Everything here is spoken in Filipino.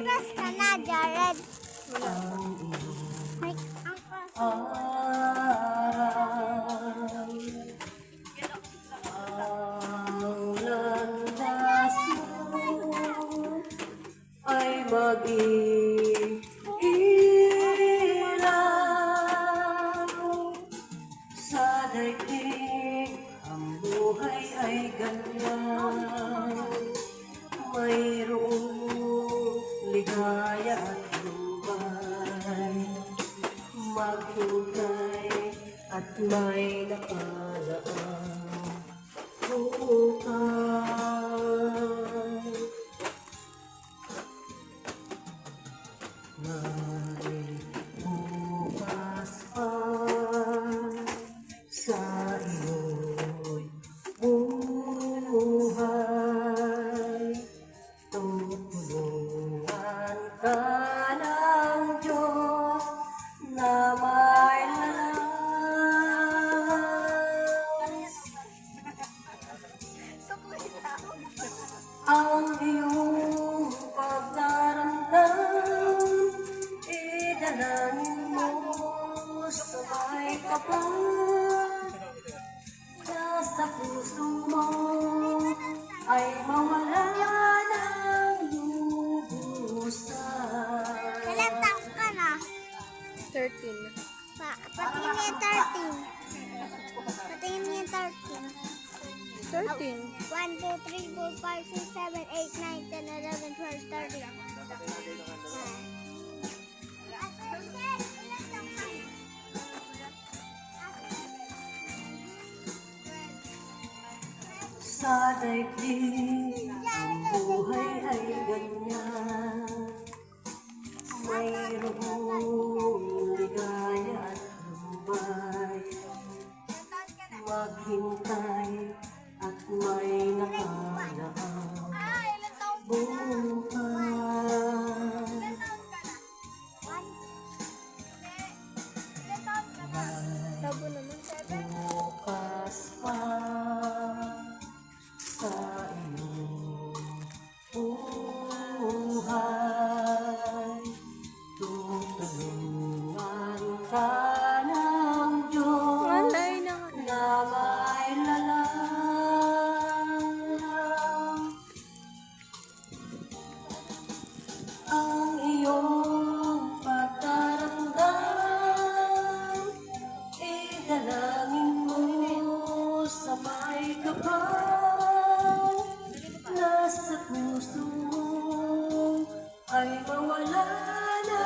Press ka na, Jared. Ay mag-iilaw sa daigdig, ang buhay ay ganyan. Mayroong ligaya at lumbay, maghintay at may nakalaan bukas. May bukas pa sa iyo'y buhay. Tutulungan ka ng Diyos na may lalas. Ang iyong pagdaramdam, idalangin mo sa may kapal. Sa puso mo ay mawala ng lubusan. Ilan taon ka na? 13. Patingin mo yung 13. Patingin mo yung 13. 13. 1, 2, 3, 4, 5, 6, 7, 8, 9, 10, 11, 12, 13. Sa daigdig, ang buhay ay ganyan. Mayroong ligaya at lumbay, maghintay at may nakalaan bukas. Tabo naman. Bukas pa sa iyong buhay, tutulungan ka ng Diyos Malay na nga. na may lalang. Ang iyong pagdaramdam, idalangin mo sa may kapal. Nasa puso mo ay mawala na